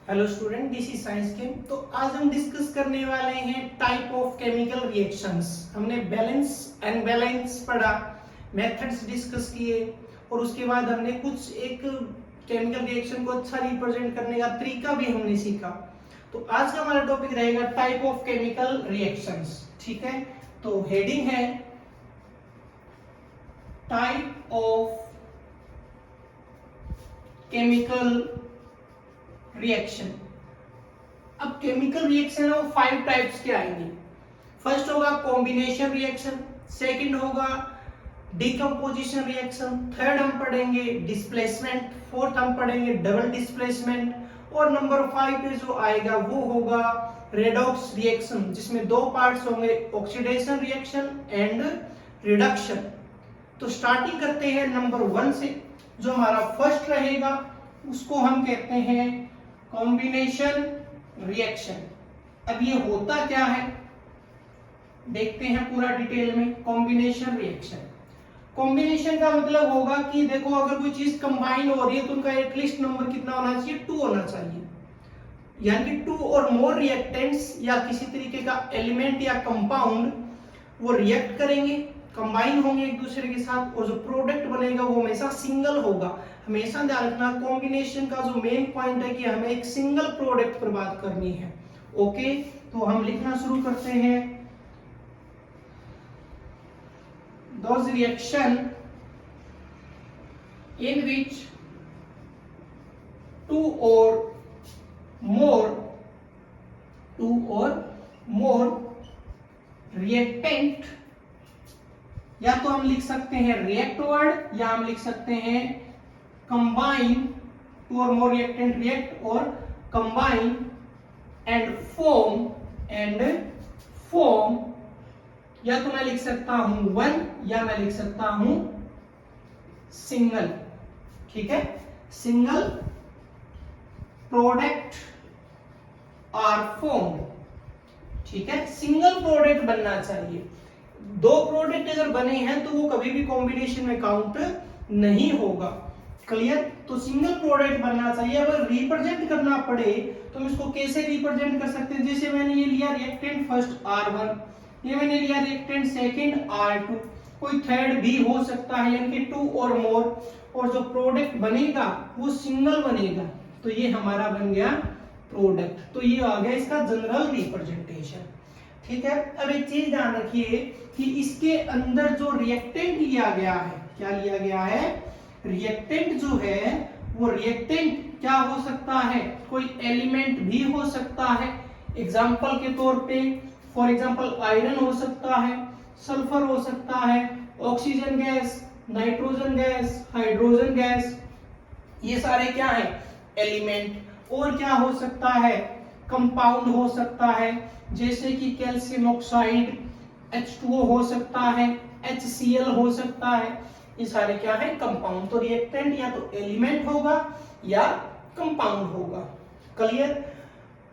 Hello student, this is science chem. तो आज हम डिस्कस करने वाले हैं टाइप ऑफ केमिकल रिएक्शंस। हमने बैलेंस एंड बैलेंस पढ़ा, मेथड्स डिस्कस किए और उसके बाद हमने कुछ एक केमिकल रिएक्शन को अच्छा रिप्रेजेंट करने का तरीका भी हमने सीखा। तो आज का हमारा टॉपिक रहेगा टाइप ऑफ केमिकल रिएक्शंस। ठीक है, तो हेडिंग है टाइप ऑफ केमिकल रिएक्शन। अब केमिकल रिएक्शन है वो 5 टाइप्स के आएंगे। फर्स्ट होगा कॉम्बिनेशन रिएक्शन, सेकंड होगा डिकम्पोजिशन रिएक्शन, थर्ड हम पढ़ेंगे डिस्प्लेसमेंट, फोर्थ हम पढ़ेंगे डबल डिस्प्लेसमेंट और नंबर 5 पे जो आएगा वो होगा रेडॉक्स रिएक्शन, जिसमें दो पार्ट्स होंगे ऑक्सीडेशन रिएक्शन एंड रिडक्शन। तो स्टार्टिंग करते हैं नंबर 1 से। जो हमारा फर्स्ट रहेगा उसको हम कहते हैं कॉम्बिनेशन रिएक्शन। अब ये होता क्या है देखते हैं पूरा डिटेल में। कॉम्बिनेशन रिएक्शन, कॉम्बिनेशन का मतलब होगा कि देखो अगर कोई चीज कंबाइन हो रही है तो उनका एटलीस्ट नंबर कितना होना चाहिए, 2 होना चाहिए। यानी कि 2 और मोर रिएक्टेंट्स या किसी तरीके का एलिमेंट या कंपाउंड वो रिएक्ट करेंगे, कंबाइन होंगे एक दूसरे के साथ और जो प्रोडक्ट बनेगा वो हमेशा सिंगल होगा। हमेशा ध्यान रखना कॉम्बिनेशन का जो मेन पॉइंट है कि हमें एक सिंगल प्रोडक्ट पर बात करनी है। ओके, तो हम लिखना शुरू करते हैं। Those reaction in which 2 or more reactant, या तो हम लिख सकते हैं रिएक्ट वर्ड या हम लिख सकते हैं combine, 2 or more reactant react और कंबाइन एंड फॉर्म, या तो मैं लिख सकता हूं 1 या मैं लिख सकता हूं सिंगल। ठीक है, सिंगल प्रोडक्ट आर फॉर्म। ठीक है, सिंगल प्रोडक्ट बनना चाहिए। 2 प्रोडक्ट अगर बने हैं तो वो कभी भी कॉम्बिनेशन में काउंट नहीं होगा। क्लियर? तो सिंगल प्रोडक्ट बनना चाहिए। अगर रिप्रेजेंट करना पड़े तो हम इसको कैसे रिप्रेजेंट कर सकते हैं? जैसे मैंने ये लिया रिएक्टेंट फर्स्ट R1, ये मैंने लिया रिएक्टेंट सेकंड R2, कोई थर्ड भी हो सकता है, यानी कि 2 और मोर, और जो प्रोडक्ट बनेगा वो सिंगल बनेगा। तो ये हमारा बन गया प्रोडक्ट। तो ये आ गया इसका जनरल रिप्रेजेंटेशन। ठीक है, अब एक चीज ध्यान रखिए कि इसके अंदर जो रिएक्टेंट लिया गया है, क्या लिया गया है? रिएक्टेंट जो है वो रिएक्टेंट क्या हो सकता है? कोई एलिमेंट भी हो सकता है। एग्जाम्पल के तौर पे फॉर एग्जाम्पल आयरन हो सकता है, सल्फर हो सकता है, oxygen gas, nitrogen gas, hydrogen gas, ये सारे क्या है? एलिमेंट। और क्या हो सकता है? कंपाउंड हो सकता है, जैसे कि कैल्शियम ऑक्साइड, H2O हो सकता है, HCl हो सकता है। ये सारे क्या है? कंपाउंड। तो रिएक्टेंट या तो एलिमेंट होगा या कंपाउंड होगा। क्लियर?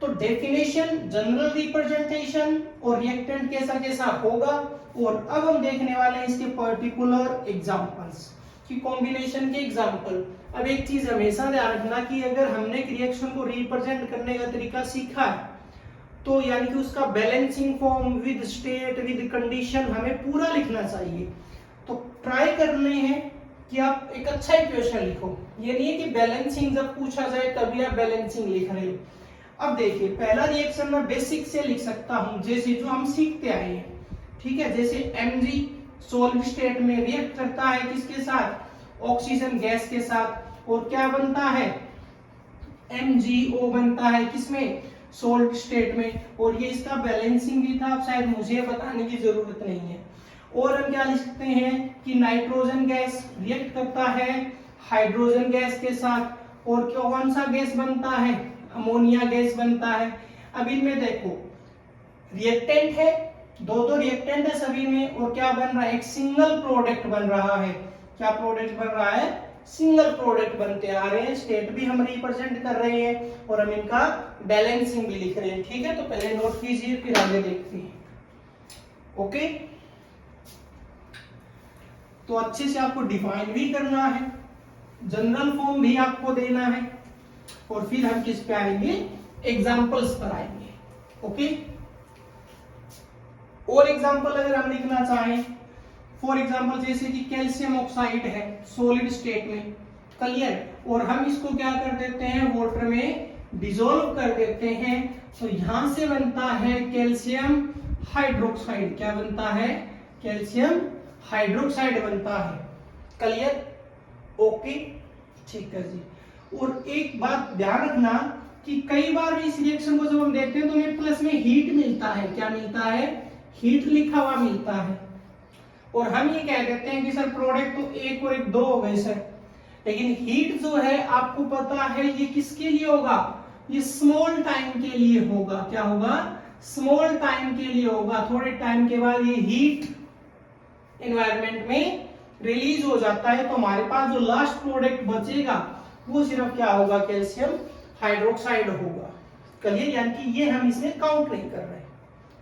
तो डेफिनेशन, जनरल रिप्रेजेंटेशन और रिएक्टेंट कैसा कैसा होगा। और अब हम देखने वाले हैं इसके पर्टिकुलर एग्जांपल्स कि कॉम्बिनेशन के एग्जांपल। अब एक चीज हमेशा ध्यान रखना कि अगर हमने एक रिएक्शन को रिप्रेजेंट करने का तरीका सीखा है तो यानी कि उसका balancing form with state with condition हमें पूरा लिखना चाहिए। तो ट्राई करने हैं कि आप एक अच्छा इक्वेशन लिखो। ये नहीं है कि बैलेंसिंग जब पूछा जाए तभी आप बैलेंसिंग लिख रहे हो। अब देखिए, पहला रिएक्शन मैं बेसिक से लिख सकता हूं, जैसे जो हम सीखते आए हैं। ठीक है, जैसे Mg सॉलिड स्टेट में रिएक्ट करता है किसके साथ? ऑक्सीजन गैस के साथ, और क्या बनता है? MgO बनता है किसमें? सॉलिड स्टेट में। और ये इसका बैलेंसिंग भी था, अब शायद मुझे बताने की जरूरत नहीं है। और हम क्या लिख सकते हैं कि नाइट्रोजन गैस रिएक्ट करता है हाइड्रोजन गैस के साथ, और कौन सा गैस बनता है? अमोनिया गैस बनता है। अब इनमें देखो रिएक्टेंट है, दो रिएक्टेंट है सभी में, और क्या बन रहा है? एक सिंगल प्रोडक्ट बन रहा है। क्या प्रोडक्ट बन रहा है? सिंगल प्रोडक्ट बनते आ रहे हैं। स्टेट भी हम रिप्रेजेंट कर रहे हैं और हम इनका बैलेंसिंग भी लिख रहे हैं। ठीक है, तो पहले नोट कीजिए फिर आगे देखते हैं। ओके, तो अच्छे से आपको डिफाइन भी करना है, जनरल फॉर्म भी आपको देना है। और फिर हम किस पे आएंगे, एग्जाम्पल्स पर आएंगे। ओके, और एग्जाम्पल अगर हम लिखना चाहें, फॉर एग्जाम्पल जैसे कि कैल्शियम ऑक्साइड है सॉलिड स्टेट में, क्लियर, और हम इसको क्या कर देते हैं, वाटर में डिसॉल्व कर देते हैं, तो यहां से बनता है कैल्शियम हाइड्रोक्साइड। क्या बनता है, कैल्शियम हाइड्रोक्साइड बनता है, क्लियर। ओके, ठीक है जी। और एक बात ध्यान रखना कि कई बार इस रिएक्शन को जब हम देखते हैं तो हमें प्लस में हीट मिलता है। क्या मिलता है, हीट लिखा हुआ मिलता है, और हम ये कह देते हैं कि सर प्रोडक्ट तो एक और एक दो हो गए सर, लेकिन हीट जो है आपको पता है ये किसके लिए होगा, ये स्मॉल टाइम के लिए होगा। क्या होगा, स्मॉल टाइम के लिए होगा। थोड़े टाइम के बाद ये हीट एनवायरनमेंट में रिलीज हो जाता है, तो हमारे पास जो लास्ट प्रोडक्ट बचेगा वो सिर्फ क्या होगा, कैल्शियम हाइड्रोक्साइड होगा, क्लियर। यानी कि ये हम इसमें काउंट नहीं कर रहे,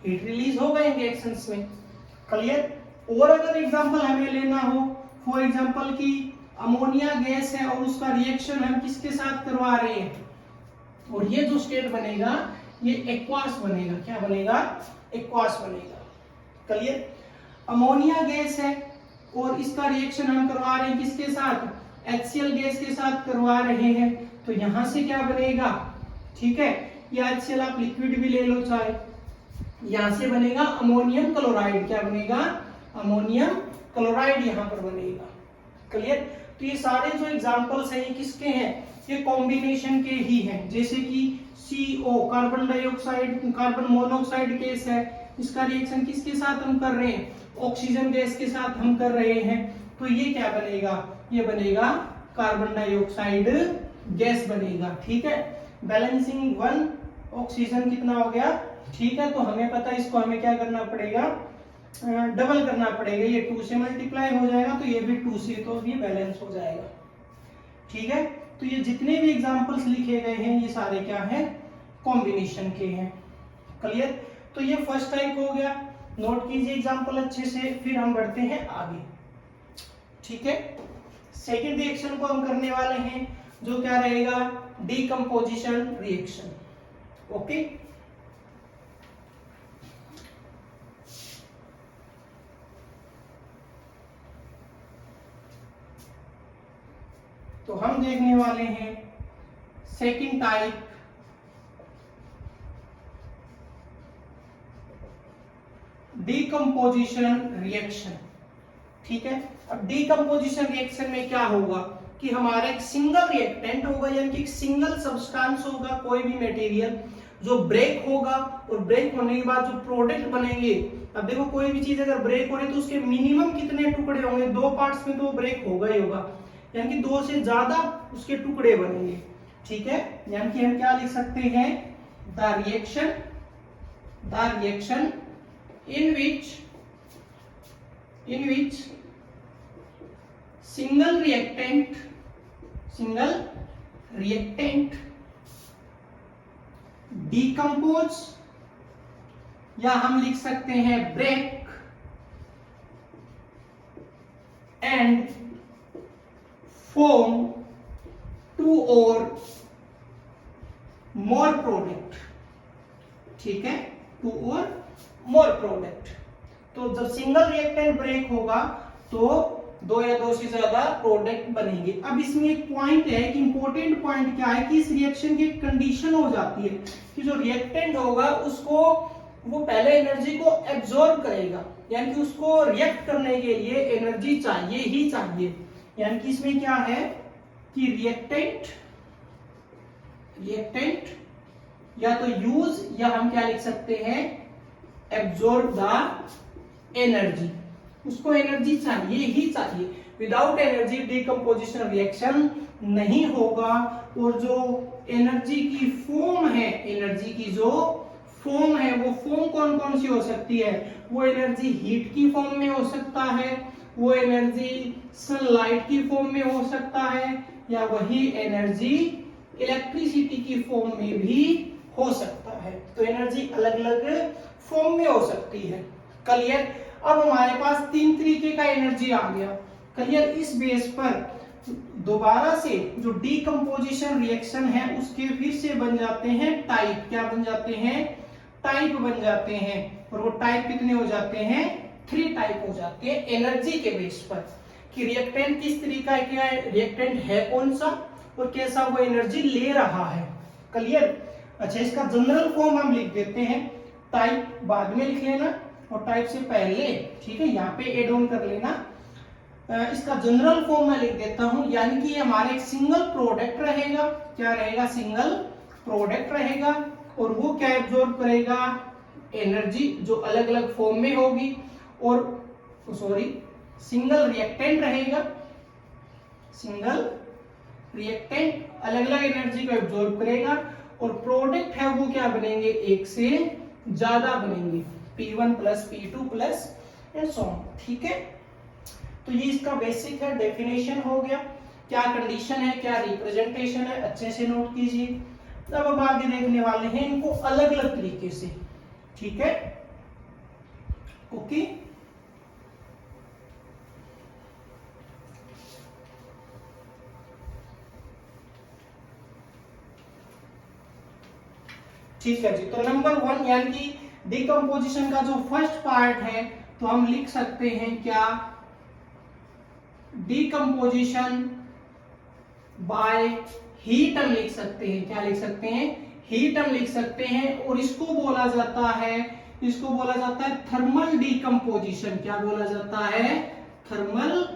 हीट रिलीज होगा इन रिएक्शंस में, क्लियर। और अगर एग्जांपल हमें लेना हो, फॉर एग्जांपल कि अमोनिया गैस है और उसका रिएक्शन हम किसके साथ करवा रहे हैं, और ये जो स्टेट बनेगा ये एक्वास बनेगा। क्या बनेगा, एक्वास बनेगा, क्लियर। अमोनिया गैस है और इसका रिएक्शन हम करवा रहे हैं किसके साथ, HCl गैस के साथ करवा रहे हैं, तो यहां से क्या बनेगा, ठीक है, या HCl आप लिक्विड भी ले लो चाहे, यहां से बनेगा अमोनियम क्लोराइड। क्या बनेगा, अमोनियम क्लोराइड यहां पर बनेगा, क्लियर। तो ये सारे जो एग्जांपल्स हैं ये किसके हैं, ये कॉम्बिनेशन के ही हैं। जैसे कि CO carbon dioxide, carbon monoxide gas है, इसका रिएक्शन किसके साथ हम कर रहे हैं, ऑक्सीजन गैस के साथ हम कर रहे हैं, तो ये क्या बनेगा, ये बनेगा कार्बन डाइऑक्साइड गैस बनेगा, ठीक है। बैलेंसिंग 1 ऑक्सीजन कितना हो गया, ठीक है, तो हमें पता है इसको हमें क्या करना पड़ेगा, डबल करना पड़ेगा, ये 2 से मल्टीप्लाई हो जाएगा तो ये भी 2 से, तो ये बैलेंस हो जाएगा, ठीक है। तो ये जितने भी एग्जांपल्स लिखे गए हैं ये सारे क्या हैं, कॉम्बिनेशन के हैं, क्लियर। तो ये फर्स्ट टाइप हो गया, नोट कीजिए एग्जांपल अच्छे से, फिर हम बढ़ते हैं आगे, ठीक है। सेकेंड रिएक्शन को हम करने वाले हैं जो क्या रहेगा, डीकंपोजिशन रिएक्शन, ओके। तो हम देखने वाले हैं सेकेंड टाइप, डीकंपोजिशन रिएक्शन, ठीक है। अब डीकंपोजिशन रिएक्शन में क्या होगा कि हमारा एक सिंगल रिएक्टेंट होगा, यानी कि एक सिंगल सब्सटेंस होगा, कोई भी मटेरियल जो ब्रेक होगा, और ब्रेक होने के बाद जो प्रोडक्ट बनेंगे, अब देखो कोई भी चीज अगर ब्रेक हो रही है तो उसके मिनिमम कितने टुकड़े होंगे, 2 पार्ट्स में तो ब्रेक होगा ही होगा, यानी कि 2 से ज्यादा उसके टुकड़े बनेंगे, ठीक है। यानी कि हम क्या लिख सकते हैं, the reaction in which single reactant decompose, या हम लिख सकते हैं break and form 2 or more product, ठीक है, 2 or more प्रोडक्ट। तो जब सिंगल रिएक्टेंट ब्रेक होगा तो 2 या 2 से ज्यादा प्रोडक्ट बनेंगे। अब इसमें एक पॉइंट है, एक इंपॉर्टेंट पॉइंट क्या है कि इस रिएक्शन की एक कंडीशन हो जाती है कि जो रिएक्टेंट होगा उसको वो पहले एनर्जी को एब्जॉर्ब करेगा, यानी कि उसको रिएक्ट करने के लिए एनर्जी चाहिए ही चाहिए। यानी कि इसमें क्या है कि रिएक्टेंट या तो यूज, या हम क्या लिख सकते हैं, एब्जॉर्ब द एनर्जी, उसको एनर्जी चाहिए ही चाहिए। विदाउट एनर्जी डीकंपोजिशन रिएक्शन नहीं होगा। और जो एनर्जी की फॉर्म है, एनर्जी की जो फॉर्म है वो फॉर्म कौन कौन सी हो सकती है, वो एनर्जी हीट की फॉर्म में हो सकता है, वो एनर्जी सनलाइट की फॉर्म में हो सकता है, या वही एनर्जी इलेक्ट्रिसिटी की फॉर्म में भी हो सकता है। तो एनर्जी अलग अलग फॉर्म में हो सकती है, क्लियर। अब हमारे पास 3 तरीके का एनर्जी आ गया, क्लियर। इस बेस पर दोबारा से जो डीकंपोजिशन रिएक्शन है उसके फिर से बन जाते हैं टाइप। क्या बन जाते हैं? टाइप बन जाते हैं। और वो टाइप कितने हो जाते हैं? 3 टाइप हो जाते हैं एनर्जी के बेस पर, कि रिएक्टेंट किस तरीका का है, रिएक्टेंट है कौन सा और कैसा वो एनर्जी ले रहा है। क्लियर? अच्छा, इसका जनरल फॉर्म हम लिख देते हैं, टाइप बाद में लिख लेना और टाइप से पहले, ठीक है, यहाँ पे एड ऑन कर लेना। इसका जनरल फॉर्म मैं लिख देता हूं, यानी कि हमारा एक सिंगल प्रोडक्ट रहेगा। क्या रहेगा? सिंगल प्रोडक्ट रहेगा। और वो क्या एब्जॉर्ब करेगा? एनर्जी, जो अलग अलग फॉर्म में होगी। और सिंगल रिएक्टेंट रहेगा, सिंगल रिएक्टेंट अलग अलग एनर्जी को एब्जॉर्ब करेगा। और प्रोडक्ट है वो क्या बनेंगे? एक से ज्यादा बनेंगे, P1 plus P2 plus and so on. ठीक है, तो ये इसका बेसिक है, डेफिनेशन हो गया, क्या कंडीशन है, क्या रिप्रेजेंटेशन है, अच्छे से नोट कीजिए। अब आगे देखने वाले हैं इनको अलग अलग तरीके से। ठीक है, ओके। ठीक है जी, तो नंबर 1 यानी कि डिकम्पोजिशन का जो फर्स्ट पार्ट है तो हम लिख सकते हैं क्या? डिकम्पोजिशन बाय हीट हम लिख सकते हैं। क्या लिख सकते हैं? हीट हम लिख सकते हैं। और इसको बोला जाता है, इसको बोला जाता है थर्मल डिकम्पोजिशन। क्या बोला जाता है? थर्मल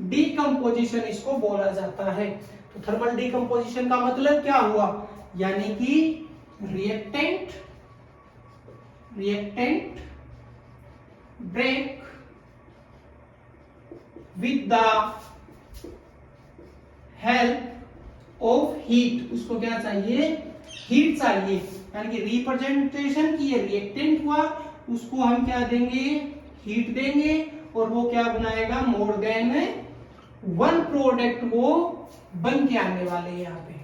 डिकम्पोजिशन इसको बोला जाता है। तो थर्मल डिकम्पोजिशन का मतलब क्या हुआ? यानी कि reactant break with the help of heat. उसको क्या चाहिए? हीट चाहिए। यानी कि रिप्रेजेंटेशन की ये रिएक्टेंट हुआ, उसको हम क्या देंगे? हीट देंगे। और वो क्या बनाएगा? मोर देन 1 प्रोडक्ट वो बन के आने वाले हैं यहाँ पे।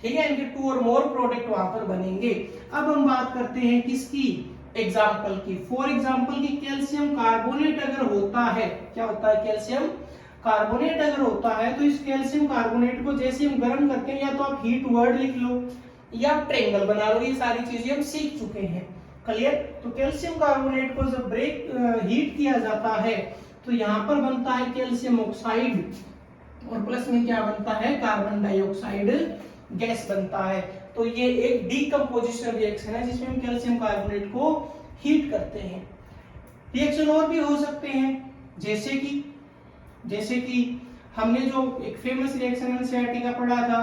ठीक है, इनके 2 और मोर प्रोडक्ट वहां पर बनेंगे। अब हम बात करते हैं किसकी? एग्जाम्पल की। फॉर एग्जाम्पल की कैल्शियम कार्बोनेट अगर होता है, क्या होता है? कैल्शियम कार्बोनेट अगर होता है तो इस कैल्शियम कार्बोनेट को जैसे हम गर्म करते हैं, या तो आप हीट वर्ड लिख लो या ट्रायंगल बना लो, ये सारी चीजें हम सीख चुके हैं। क्लियर? तो कैल्शियम कार्बोनेट को जब हीट किया जाता है तो यहाँ पर बनता है कैल्शियम ऑक्साइड, और प्लस में क्या बनता है? कार्बन डाइऑक्साइड गैस बनता है। तो ये एक डीकंपोजिशन रिएक्शन है जिसमें हम कैल्शियम कार्बोनेट को हीट करते हैं। रिएक्शन और भी हो सकते हैं, जैसे कि हमने जो एक फेमस रिएक्शन एनसीईआरटी का पढ़ा था,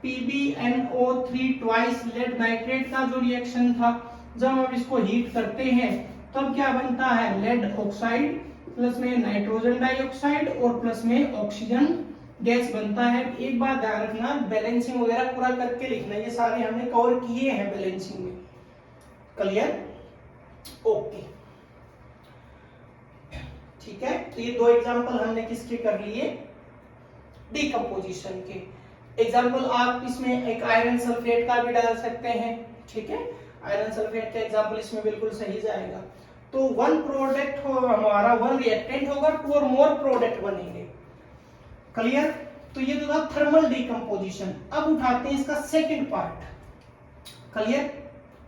PbNO3 ट्वाइस लेड नाइट्रेट का जो रिएक्शन था, जब हम इसको हीट करते हैं तब क्या बनता है? लेड ऑक्साइड प्लस में नाइट्रोजन डाइऑक्साइड और प्लस में ऑक्सीजन गैस बनता है। एक बात ध्यान रखना, बैलेंसिंग वगैरह पूरा करके लिखना, ये सारे हमने कवर किए हैं बैलेंसिंग में। क्लियर? ओके, ठीक है। तो ये 2 एग्जांपल हमने किसके कर लिए? डिकम्पोजिशन के। एग्जांपल आप इसमें एक आयरन सल्फेट का भी डाल सकते हैं। ठीक है, आयरन सल्फेट का एग्जांपल इसमें बिल्कुल सही जाएगा। तो 1 प्रोडक्ट हो हमारा, 1 रिएक्टेंट होगा, 2 और मोर प्रोडक्ट बनेंगे। क्लियर? तो ये तो था थर्मल डिकम्पोजिशन। अब उठाते हैं इसका सेकंड पार्ट। क्लियर?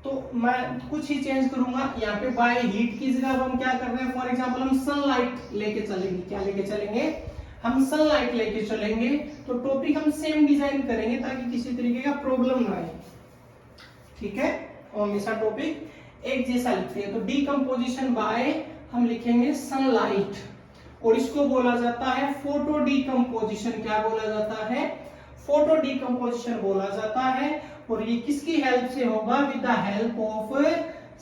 तो मैं कुछ ही चेंज करूंगा यहाँ पे, बाय हीट की जगह हम क्या कर रहे हैं? फॉर एग्जांपल हम सनलाइट लेके चलेंगे। क्या लेके चलेंगे? हम सनलाइट लेके चलेंगे। तो टॉपिक हम सेम डिजाइन करेंगे ताकि किसी तरीके का प्रॉब्लम ना आए। ठीक है, और हमेशा टॉपिक एक जैसा लिखते हैं। तो डिकम्पोजिशन बाय हम लिखेंगे सनलाइट, और इसको बोला जाता है फोटो डिकम्पोजिशन। क्या बोला जाता है? फोटो डिकम्पोजिशन बोला जाता है। और ये किसकी हेल्प से होगा? With the help of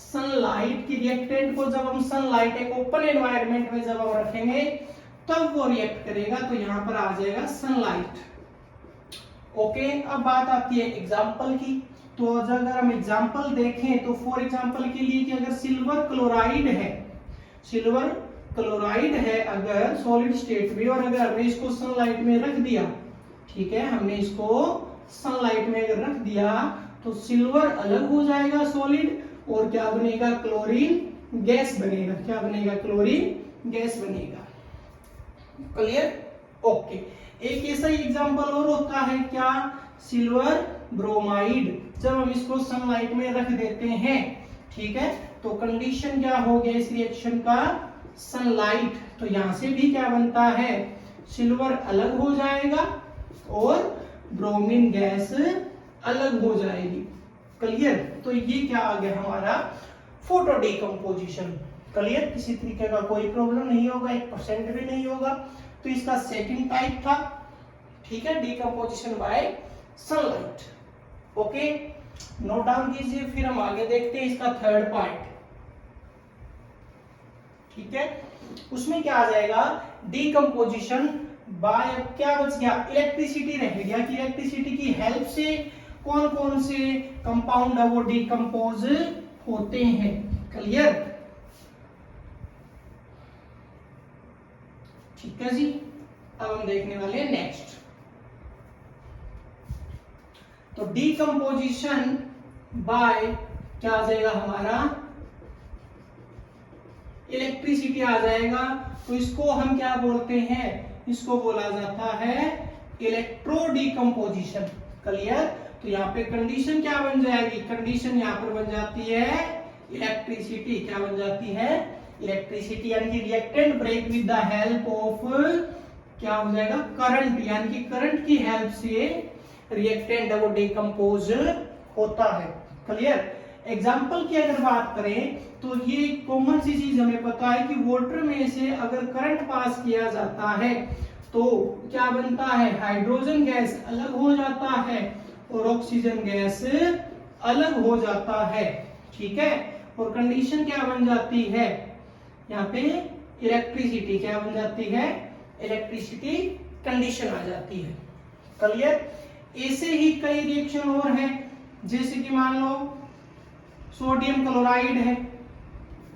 sunlight. की रिएक्टेंट को जब हम सनलाइट एक ओपन एनवायरनमेंट में जब हम रखेंगे तब वो रिएक्ट करेगा। तो यहाँ पर आ जाएगा सनलाइट। ओके, अब बात आती है एग्जाम्पल की। तो अगर हम एग्जाम्पल देखें तो फॉर एग्जाम्पल के लिए कि अगर सिल्वर क्लोराइड है, सिल्वर क्लोराइड है अगर सॉलिड स्टेट में, और अगर हमने इसको सनलाइट में रख दिया, ठीक है, हमने इसको सनलाइट में अगर रख दिया तो सिल्वर अलग हो जाएगा सॉलिड, और क्या बनेगा? क्लोरीन गैस बनेगा। क्या बनेगा? क्लोरीन गैस बनेगा। क्लियर? ओके। एक ऐसा ही एग्जांपल और होता है क्या, सिल्वर ब्रोमाइड। जब हम इसको सनलाइट में रख देते हैं, ठीक है, तो कंडीशन क्या हो गया इस रिएक्शन का, सनलाइट। तो यहां से भी क्या बनता है, सिल्वर अलग हो जाएगा और ब्रोमीन गैस अलग हो जाएगी। क्लियर। तो ये क्या आ गया हमारा, फोटो डिकम्पोजिशन। क्लियर, किसी तरीके का कोई प्रॉब्लम नहीं होगा, 1% भी नहीं होगा। तो इसका सेकंड टाइप था, ठीक है, decomposition bye sunlight. Okay, note down कीजिए। फिर हम आगे देखते हैं इसका थर्ड पार्ट, ठीक है। उसमें क्या आ जाएगा, डिकम्पोजिशन बाय, क्या बच गया, इलेक्ट्रिसिटी रह गया कि इलेक्ट्रिसिटी की हेल्प से कौन कौन से कंपाउंड है वो डिकम्पोज होते हैं। क्लियर, ठीक है जी। अब हम देखने वाले हैं नेक्स्ट। तो डिकम्पोजिशन बाय क्या आ जाएगा हमारा, इलेक्ट्रिसिटी आ जाएगा। तो इसको हम क्या बोलते हैं, इसको बोला जाता है इलेक्ट्रो डिकम्पोजिशन। क्लियर। तो यहाँ पे कंडीशन क्या बन जाएगी, कंडीशन यहाँ पर बन जाती है इलेक्ट्रिसिटी। क्या बन जाती है, इलेक्ट्रिसिटी, यानी कि reactant break with the help of, क्या हो जाएगा, करंट, यानी कि करंट की हेल्प से रिएक्टेंट वो डिकम्पोज होता है। क्लियर। एग्जाम्पल की अगर बात करें तो ये कॉमन सी चीज हमें पता है कि वाटर में से अगर करंट पास किया जाता है तो क्या बनता है, हाइड्रोजन गैस अलग हो जाता है और ऑक्सीजन गैस अलग हो जाता है, ठीक है। और कंडीशन क्या बन जाती है, यहाँ पे इलेक्ट्रिसिटी क्या बन जाती है, इलेक्ट्रिसिटी कंडीशन आ जाती है। क्लियर। ऐसे ही कई रिएक्शन और हैं, जैसे कि मान लो सोडियम क्लोराइड है,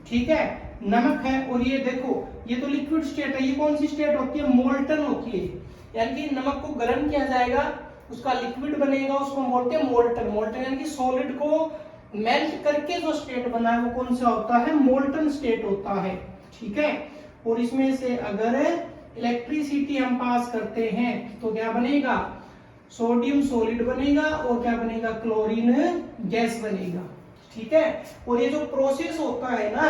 ठीक है, नमक है, और ये देखो ये तो लिक्विड स्टेट है, ये कौन सी स्टेट होती है, मोल्टन होती है। यानी कि नमक को गर्म किया जाएगा, उसका लिक्विड बनेगा, उसको बोलते हैं मोल्टन। मोल्टन यानी कि सॉलिड को मेल्ट करके जो स्टेट बना है वो कौन सा होता है, मोल्टन स्टेट होता है, ठीक है। और इसमें से अगर इलेक्ट्रिसिटी हम पास करते हैं तो क्या बनेगा, सोडियम सॉलिड बनेगा और क्या बनेगा, क्लोरीन गैस बनेगा, ठीक है। और ये जो प्रोसेस होता है ना,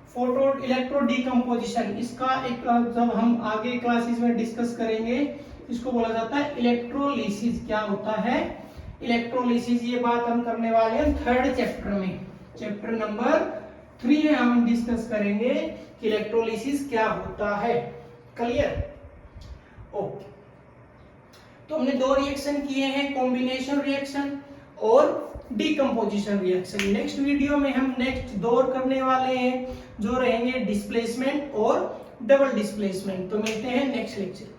फोटो इलेक्ट्रो डिकम्पोजिशन, इसका एक जब हम आगे क्लासेस में डिस्कस करेंगे, इसको बोला जाता है इलेक्ट्रोलिसिस। क्या होता है, इलेक्ट्रोलिसिस। ये बात हम करने वाले हैं थर्ड चैप्टर में, चैप्टर नंबर 3 में हम डिस्कस करेंगे कि इलेक्ट्रोलिसिस क्या होता है। क्लियर। ओके, तो हमने दो रिएक्शन किए हैं, कॉम्बिनेशन रिएक्शन और डिकम्पोजिशन रिएक्शन। नेक्स्ट वीडियो में हम नेक्स्ट दो और करने वाले हैं, जो रहेंगे डिस्प्लेसमेंट और डबल डिस्प्लेसमेंट। तो मिलते हैं नेक्स्ट लेक्चर।